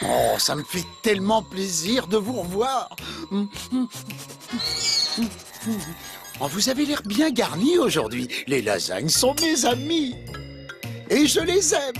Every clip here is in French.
Oh, ça me fait tellement plaisir de vous revoir. Oh, vous avez l'air bien garni aujourd'hui. Les lasagnes sont mes amis. Et je les aime.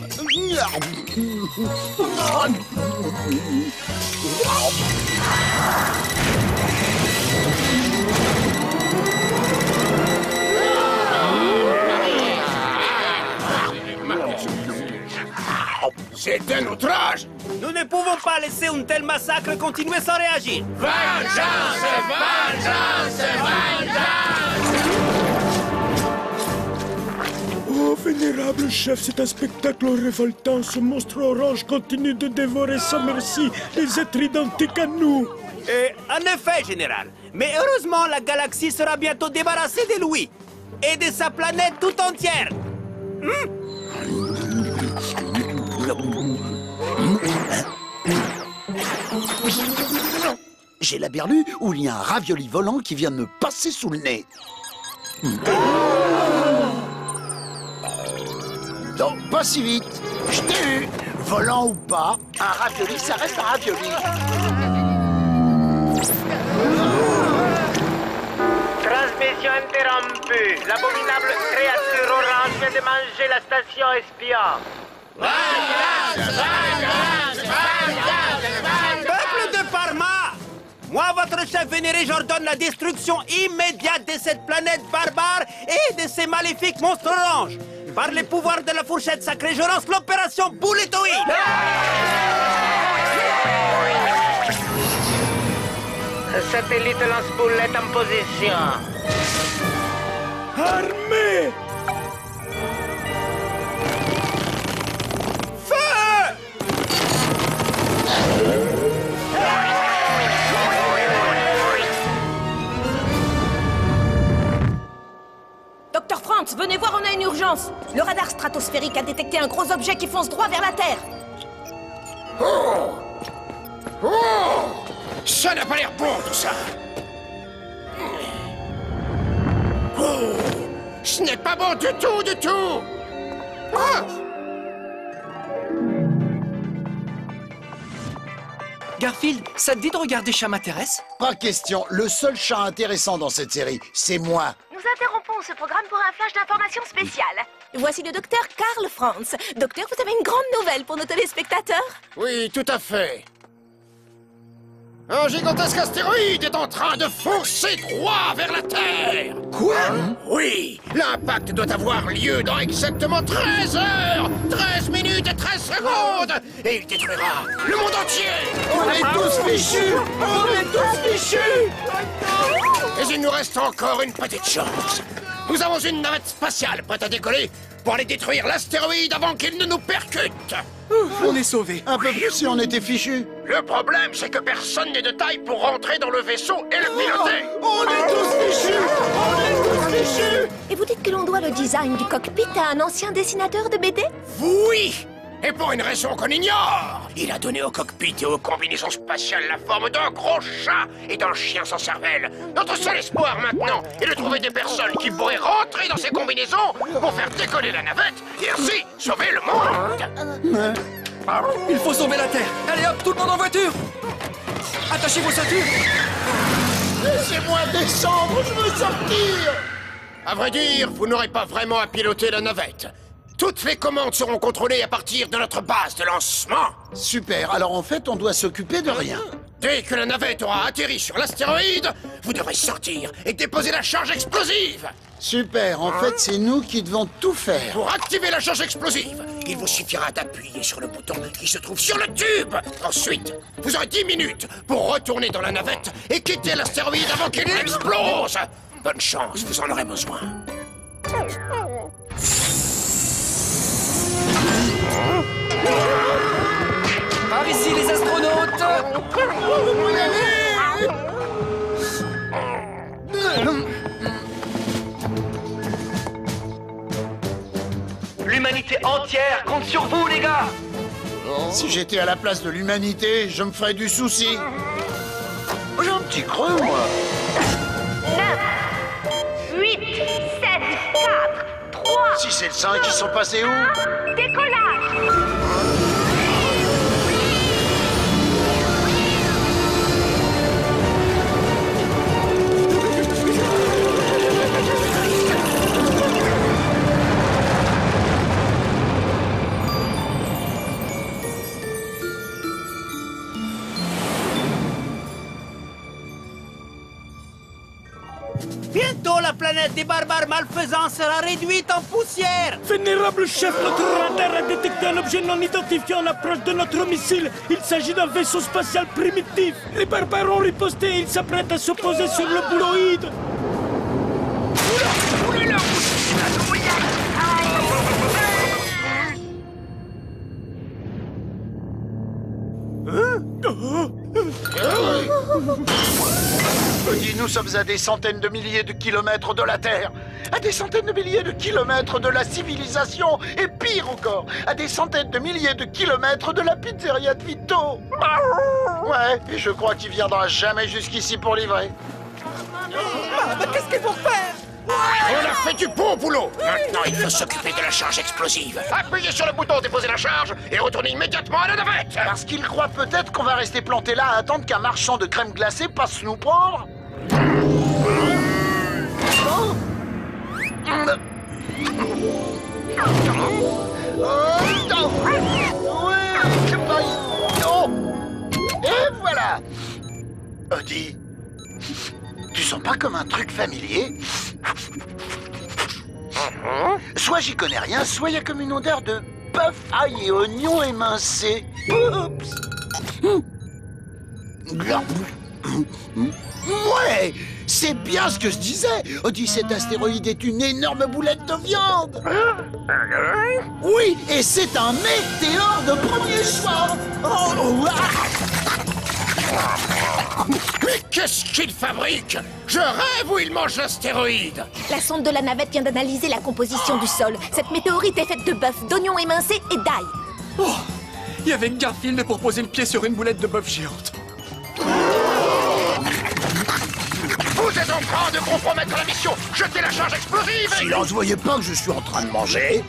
C'est un outrage! Nous ne pouvons pas laisser un tel massacre continuer sans réagir. Vengeance! Vengeance! Vengeance! Oh, vénérable chef, c'est un spectacle révoltant. Ce monstre orange continue de dévorer sans merci les êtres identiques à nous. En effet, général. Mais heureusement, la galaxie sera bientôt débarrassée de lui. Et de sa planète tout entière. J'ai la berlue où il y a un ravioli volant qui vient de me passer sous le nez. Non, pas si vite. Je t'ai eu. Volant ou pas, un ravioli, ça reste un ravioli. Transmission interrompue. L'abominable créature orange vient de manger la station espion. Peuple de Parma! Moi, votre chef vénéré, j'ordonne la destruction immédiate de cette planète barbare et de ces maléfiques monstres oranges. Par les pouvoirs de la fourchette sacrée, je lance l'opération Bouletoïde. Satellite lance-boulette en position. Armée! Docteur Franz, venez voir, on a une urgence. Le radar stratosphérique a détecté un gros objet qui fonce droit vers la Terre. Oh! Ça n'a pas l'air bon, tout ça! Oh! Ce n'est pas bon du tout, du tout! Ah! Garfield, ça te dit de regarder Chat m'intéresse? Pas question. Le seul chat intéressant dans cette série, c'est moi. Nous interrompons ce programme pour un flash d'information spéciale. Voici le docteur Karl Franz. Docteur, vous avez une grande nouvelle pour nos téléspectateurs. Oui, tout à fait. Un gigantesque astéroïde est en train de foncer droit vers la Terre. Quoi? Oui, l'impact doit avoir lieu dans exactement 13 heures, 13 minutes et 13 secondes. Et il détruira le monde entier. On est tous fichus! On est tous fichus! Mais il nous reste encore une petite chance. Nous avons une navette spatiale prête à décoller pour aller détruire l'astéroïde avant qu'il ne nous percute. On est sauvés. Un peu plus si on était fichus. Le problème, c'est que personne n'est de taille pour rentrer dans le vaisseau et le piloter. On est tous fichus! On est tous fichus! Et vous dites que l'on doit le design du cockpit à un ancien dessinateur de BD? Oui! Et pour une raison qu'on ignore, il a donné au cockpit et aux combinaisons spatiales la forme d'un gros chat et d'un chien sans cervelle. Notre seul espoir maintenant est de trouver des personnes qui pourraient rentrer dans ces combinaisons pour faire décoller la navette et ainsi sauver le monde. Il faut sauver la Terre. Allez hop, tout le monde en voiture. Attachez vos ceintures. Laissez-moi descendre, je veux sortir! À vrai dire, vous n'aurez pas vraiment à piloter la navette. Toutes les commandes seront contrôlées à partir de notre base de lancement. Super, alors en fait, on doit s'occuper de rien. Dès que la navette aura atterri sur l'astéroïde, vous devrez sortir et déposer la charge explosive. Super, en fait, c'est nous qui devons tout faire. Pour activer la charge explosive, il vous suffira d'appuyer sur le bouton qui se trouve sur le tube. Ensuite, vous aurez 10 minutes pour retourner dans la navette et quitter l'astéroïde avant qu'il explose. Bonne chance, vous en aurez besoin. Par ici les astronautes. L'humanité entière compte sur vous, les gars. Si j'étais à la place de l'humanité, je me ferais du souci. J'ai un petit creux, moi. 9, 8, 7, 4, 3, Si c'est le 5, ils sont passés où? 1, décollage. planète des barbares malfaisants sera réduite en poussière. Vénérable chef, notre radar a détecté un objet non identifié en approche de notre missile. Il s'agit d'un vaisseau spatial primitif. Les barbares ont riposté et ils s'apprêtent à s'opposer sur le bouloïde. Nous sommes à des centaines de milliers de kilomètres de la Terre, à des centaines de milliers de kilomètres de la civilisation, et pire encore, à des centaines de milliers de kilomètres de la pizzeria de Vito. Ouais, et je crois qu'il viendra jamais jusqu'ici pour livrer. Mais qu'est-ce qu'ils vont faire? On a fait du bon boulot. Maintenant, il faut s'occuper de la charge explosive. Appuyez sur le bouton, déposez la charge et retournez immédiatement à la navette. Parce qu'il croit peut-être qu'on va rester planté là à attendre qu'un marchand de crème glacée passe nous prendre. Et voilà. Odie, tu sens pas comme un truc familier? Soit j'y connais rien, soit il y a comme une odeur de bœuf, ail et oignon émincé. Oups. Ouais, c'est bien ce que je disais. Odie, cet astéroïde est une énorme boulette de viande. Oui, et c'est un météore de premier choix. Oh, Mais qu'est-ce qu'il fabrique? Je rêve où il mange l'astéroïde. La sonde de la navette vient d'analyser la composition du sol. Cette météorite est faite de bœuf, d'oignons émincés et d'ail. Oh, il y avait Garfield pour poser le pied sur une boulette de bœuf géante. Vous êtes en train de compromettre la mission. Jetez la charge explosive. silence, vous voyez pas que je suis en train de manger?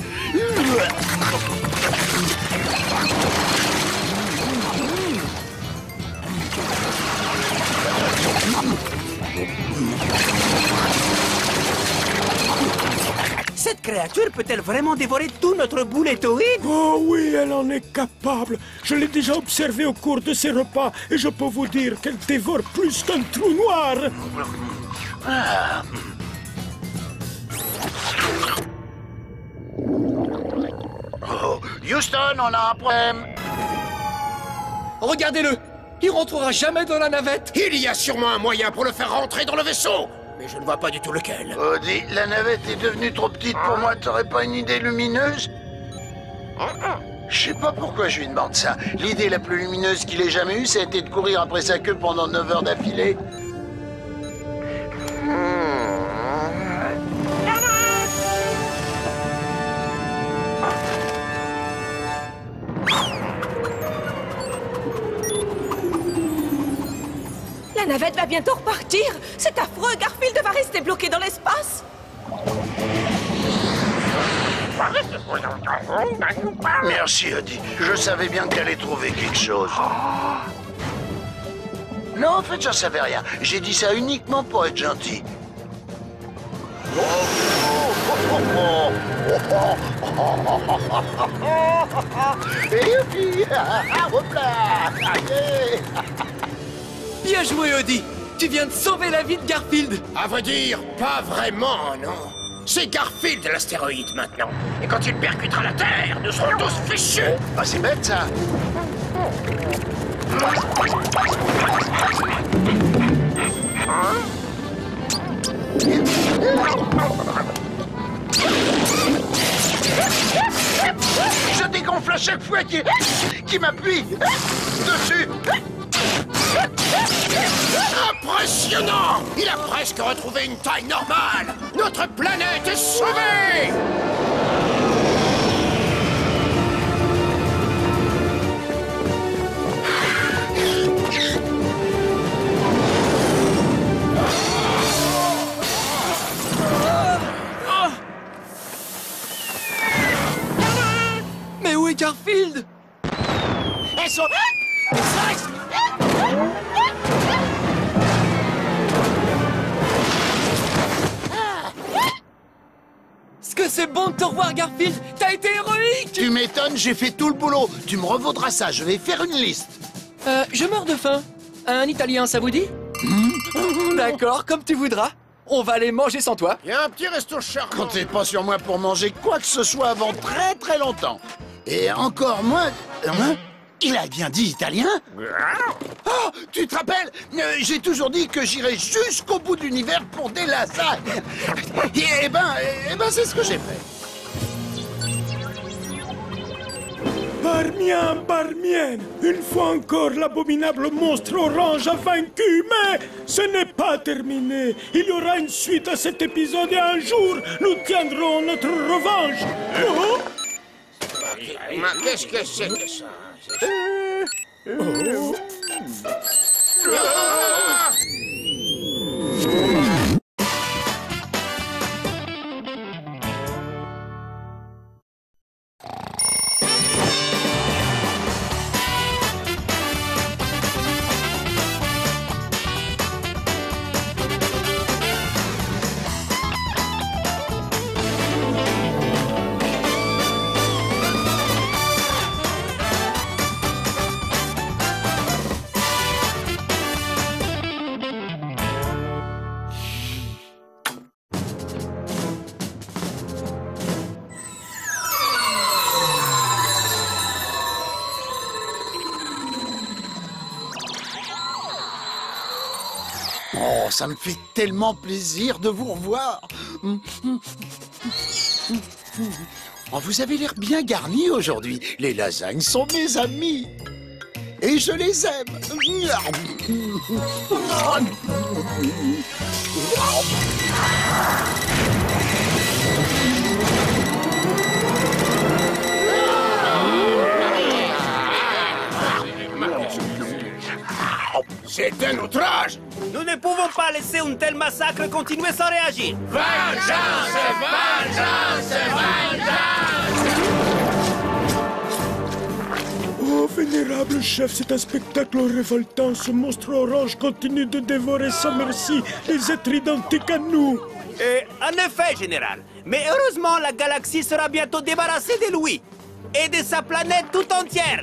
Cette créature peut-elle vraiment dévorer tout notre boulettoïde? Oh oui, elle en est capable. Je l'ai déjà observée au cours de ses repas et je peux vous dire qu'elle dévore plus qu'un trou noir. Oh, Houston, on a un problème. Regardez-le, il rentrera jamais dans la navette. Il y a sûrement un moyen pour le faire rentrer dans le vaisseau. Mais je ne vois pas du tout lequel. Odie, la navette est devenue trop petite pour moi. T'aurais pas une idée lumineuse? Je sais pas pourquoi je lui demande ça. L'idée la plus lumineuse qu'il ait jamais eue, ça a été de courir après sa queue pendant 9 heures d'affilée. La navette va bientôt repartir. C'est affreux, Garfield va rester bloqué dans l'espace. Merci, Odie. Je savais bien que t'allais trouver quelque chose. Non, en fait, j'en savais rien. J'ai dit ça uniquement pour être gentil. Hop là! Bien joué, Odie. Tu viens de sauver la vie de Garfield. À vrai dire, pas vraiment, non. C'est Garfield l'astéroïde maintenant. Et quand il percutera la Terre, nous serons tous fichus. Ah, c'est bête, ça. Je dégonfle à chaque fois qu'il m'appuie dessus. Impressionnant! Il a presque retrouvé une taille normale. Notre planète est sauvée! Mais où est Garfield? Elles sont... Est-ce que c'est bon de te revoir, Garfield? T'as été héroïque! Tu m'étonnes, j'ai fait tout le boulot. Tu me revaudras ça, je vais faire une liste. Je meurs de faim. Un italien, ça vous dit? D'accord, comme tu voudras. On va aller manger sans toi. Il y a un petit resto charmant. Comptez pas sur moi pour manger quoi que ce soit avant très très longtemps. Et encore moins... Hein? Il a bien dit italien? Oh, tu te rappelles? J'ai toujours dit que j'irais jusqu'au bout de l'univers pour des lasagnes. Eh ben, c'est ce que j'ai fait. Barmian, Barmienne, une fois encore, l'abominable monstre orange a vaincu, mais ce n'est pas terminé. Il y aura une suite à cet épisode et un jour, nous tiendrons notre revanche. Oh? Mais qu'est-ce que c'est que ça? Oh, ça me fait tellement plaisir de vous revoir. Oh, vous avez l'air bien garni aujourd'hui. Les lasagnes sont mes amis. Et je les aime. C'est un outrage. Nous ne pouvons pas laisser un tel massacre continuer sans réagir. Vengeance, vengeance, vengeance. Oh, vénérable chef, c'est un spectacle révoltant. Ce monstre orange continue de dévorer sans merci les êtres identiques à nous. En effet, général. Mais heureusement, la galaxie sera bientôt débarrassée de lui. Et de sa planète tout entière.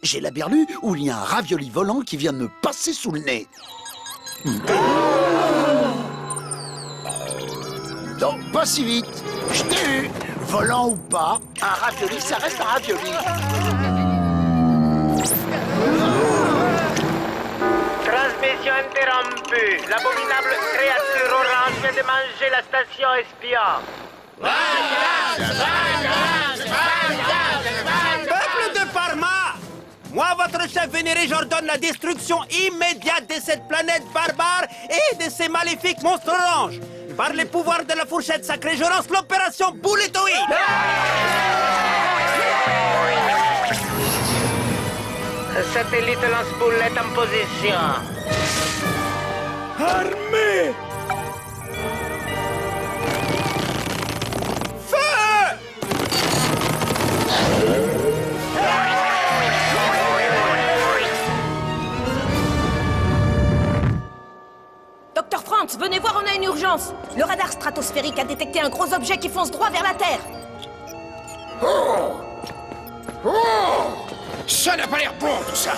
J'ai la berlue où il y a un ravioli volant qui vient de me passer sous le nez. Non, pas si vite. Je t'ai eu. Volant ou pas, un ravioli, ça reste un ravioli. Transmission interrompue. L'abominable créature orange vient de manger la station espion. Peuple de Parma! Moi, votre chef vénéré, j'ordonne la destruction immédiate de cette planète barbare et de ces maléfiques monstres oranges. Par les pouvoirs de la fourchette sacrée, je lance l'opération Bouletoïde. Satellite lance-boulette en position. Armée! Docteur Franz, venez voir, on a une urgence. Le radar stratosphérique a détecté un gros objet qui fonce droit vers la Terre. Oh! Ça n'a pas l'air bon, tout ça.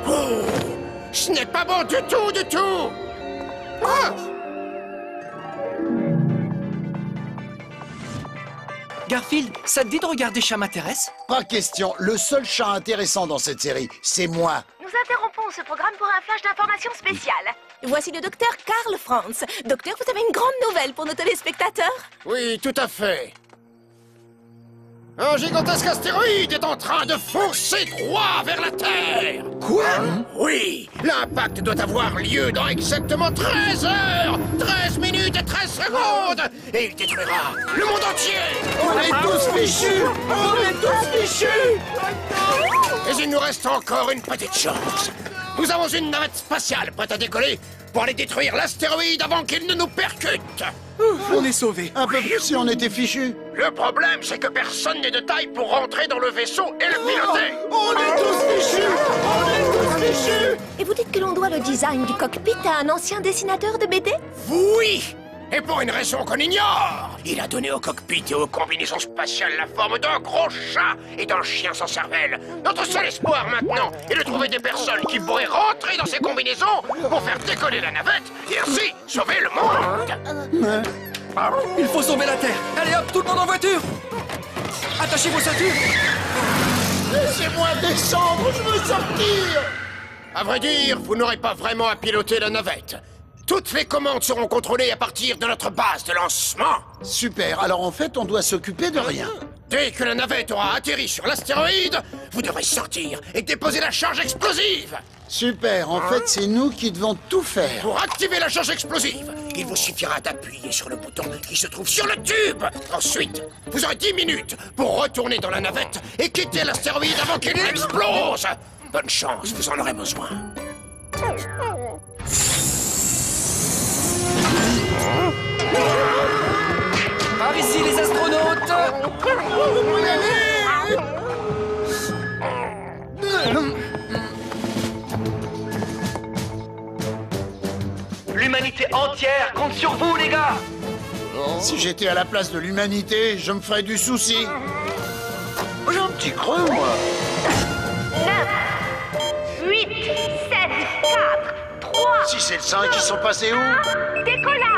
Oh! Ce n'est pas bon du tout, du tout. Ah! Garfield, ça te dit de regarder Chat m'intéresse? Pas question. Le seul chat intéressant dans cette série, c'est moi. Nous interrompons ce programme pour un flash d'information spéciale. Voici le docteur Karl Franz. Docteur, vous avez une grande nouvelle pour nos téléspectateurs. Oui, tout à fait. Un gigantesque astéroïde est en train de foncer droit vers la Terre. Quoi? Oui, l'impact doit avoir lieu dans exactement 13 heures, 13 minutes et 13 secondes. Et il détruira le monde entier. On est tous fichus! On est tous fichus! Mais il nous reste encore une petite chance. Nous avons une navette spatiale prête à décoller pour aller détruire l'astéroïde avant qu'il ne nous percute. On est sauvés. Un peu plus si on était fichus. Le problème, c'est que personne n'est de taille pour rentrer dans le vaisseau et le piloter. On est tous fichus! On est tous fichus! Et vous dites que l'on doit le design du cockpit à un ancien dessinateur de BD? Oui. Et pour une raison qu'on ignore, il a donné au cockpit et aux combinaisons spatiales la forme d'un gros chat et d'un chien sans cervelle. Notre seul espoir maintenant est de trouver des personnes qui pourraient rentrer dans ces combinaisons pour faire décoller la navette et ainsi sauver le monde. Il faut sauver la Terre. Allez hop, tout le monde en voiture. Attachez vos ceintures. Laissez-moi descendre, je veux sortir. À vrai dire, vous n'aurez pas vraiment à piloter la navette. Toutes les commandes seront contrôlées à partir de notre base de lancement. Super, alors en fait, on doit s'occuper de rien. Dès que la navette aura atterri sur l'astéroïde, vous devrez sortir et déposer la charge explosive. Super, en fait, c'est nous qui devons tout faire. Pour activer la charge explosive, il vous suffira d'appuyer sur le bouton qui se trouve sur le tube. Ensuite, vous aurez 10 minutes pour retourner dans la navette et quitter l'astéroïde avant qu'il explose. Bonne chance, vous en aurez besoin. Par ici, les astronautes. L'humanité entière compte sur vous, les gars. Si j'étais à la place de l'humanité, je me ferais du souci. J'ai un petit creux, moi. 9, 8, 7, 4, 3... Si c'est le 5, ils sont passés où? 1, décollage.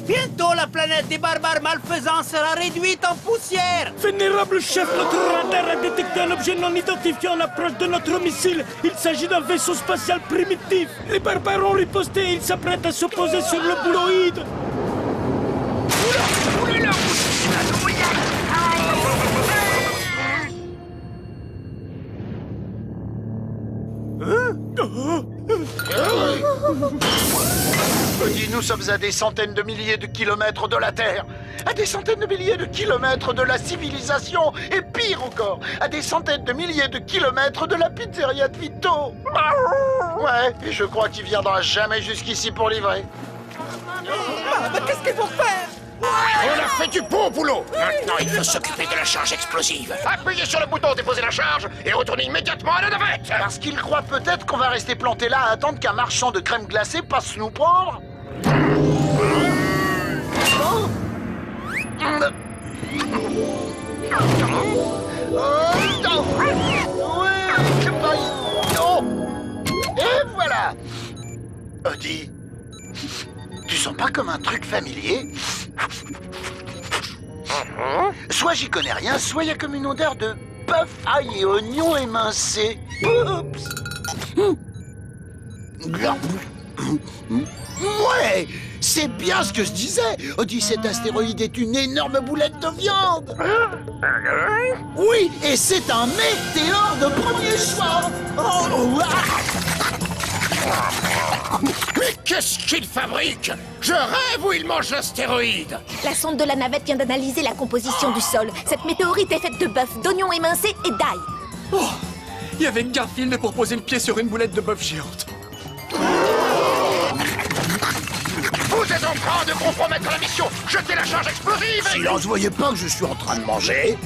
Bientôt, la planète des barbares malfaisants sera réduite en poussière. Vénérable chef, notre radar a détecté un objet non identifié en approche de notre missile. Il s'agit d'un vaisseau spatial primitif. Les barbares ont riposté et ils s'apprêtent à s'opposer sur le bouloïde. Cody, nous sommes à des centaines de milliers de kilomètres de la Terre, à des centaines de milliers de kilomètres de la civilisation, et pire encore, à des centaines de milliers de kilomètres de la pizzeria de Vito. Ouais, et je crois qu'il viendra jamais jusqu'ici pour livrer. Mais qu'est-ce qu'il faut faire? On a fait du bon boulot. Maintenant, il faut s'occuper de la charge explosive. Appuyez sur le bouton, déposez la charge et retournez immédiatement à la navette. Parce qu'il croit peut-être qu'on va rester planté là à attendre qu'un marchand de crème glacée passe nous prendre. Et voilà. Odie, tu sens pas comme un truc familier? Soit j'y connais rien, soit il y a comme une odeur de bœuf, ail et oignon émincé. Oups. Ouais, c'est bien ce que je disais. Odie, cet astéroïde est une énorme boulette de viande. Oui, et c'est un météore de premier choix. Oh, Mais qu'est-ce qu'il fabrique? Je rêve où il mange l'astéroïde. La sonde de la navette vient d'analyser la composition du sol. Cette météorite est faite de bœuf, d'oignons émincés et d'ail. Oh, il y avait Garfield pour poser le pied sur une boulette de bœuf géante. Vous êtes en train de compromettre la mission. Jetez la charge explosive. silence, vous voyez pas que je suis en train de manger?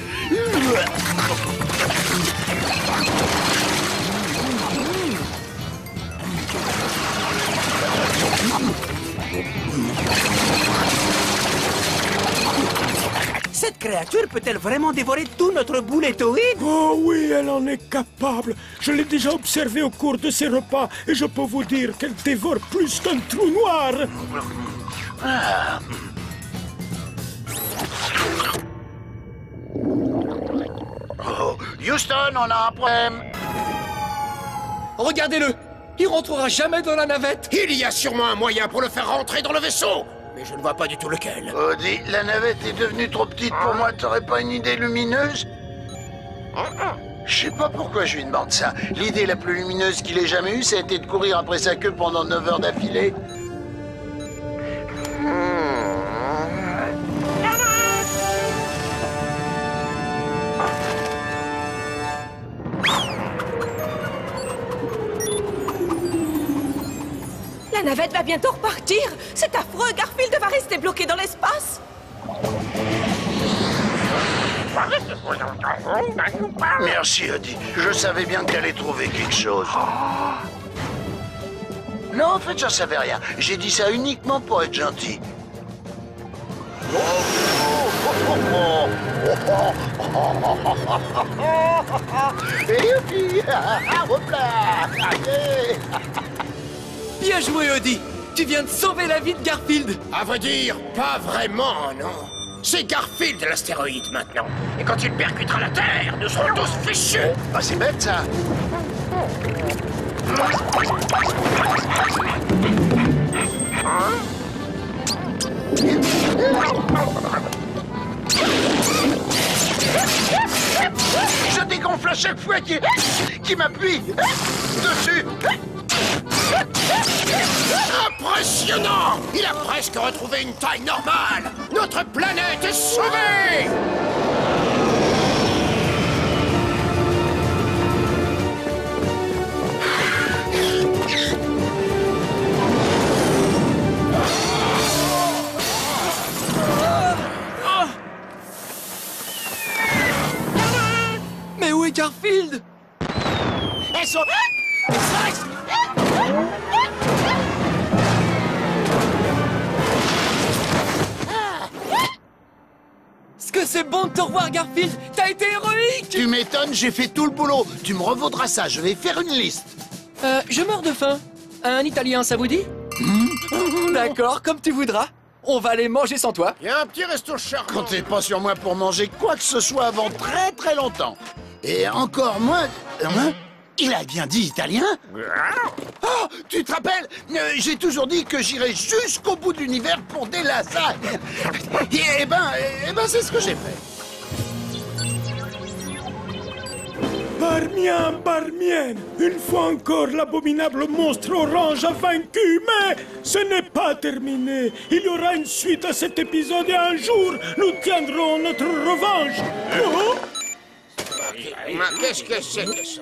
Cette créature peut-elle vraiment dévorer tout notre boulettoïde? Oh oui, elle en est capable. Je l'ai déjà observée au cours de ses repas et je peux vous dire qu'elle dévore plus qu'un trou noir. Oh, Houston, on a un problème. Regardez-le. Il rentrera jamais dans la navette. Il y a sûrement un moyen pour le faire rentrer dans le vaisseau. Mais je ne vois pas du tout lequel. Odie, la navette est devenue trop petite pour moi. T'aurais pas une idée lumineuse? Je sais pas pourquoi je lui demande ça. L'idée la plus lumineuse qu'il ait jamais eue, ça a été de courir après sa queue pendant 9 heures d'affilée. La navette va bientôt repartir. C'est affreux, Garfield va rester bloqué dans l'espace. Merci, Eddie. Je savais bien que t'allais trouver quelque chose. Non, en fait, j'en savais rien. J'ai dit ça uniquement pour être gentil. Bien joué, Odie. Tu viens de sauver la vie de Garfield. À vrai dire, pas vraiment, non. C'est Garfield l'astéroïde maintenant. Et quand il percutera la Terre, nous serons tous fichus. Ah, c'est bête, ça. Je dégonfle à chaque fois qu'il m'appuie dessus. Impressionnant! Il a presque retrouvé une taille normale. Notre planète est sauvée! Mais où est Garfield? Elles sont... Est-ce que c'est bon de te revoir, Garfield? T'as été héroïque! Tu m'étonnes, j'ai fait tout le boulot. Tu me revaudras ça, je vais faire une liste. Je meurs de faim. Un Italien, ça vous dit? D'accord, comme tu voudras. On va aller manger sans toi. Il y a un petit resto charmant. Comptez pas sur moi pour manger quoi que ce soit avant très très longtemps. Et encore moins... Hein? Il a bien dit italien? Oh, tu te rappelles? J'ai toujours dit que j'irais jusqu'au bout de l'univers pour des lasagnes. Eh ben, c'est ce que j'ai fait. Barmien, Barmienne, une fois encore l'abominable monstre orange a vaincu, mais ce n'est pas terminé. Il y aura une suite à cet épisode et un jour, nous tiendrons notre revanche. Oh! Mais qu'est-ce que c'est que ça?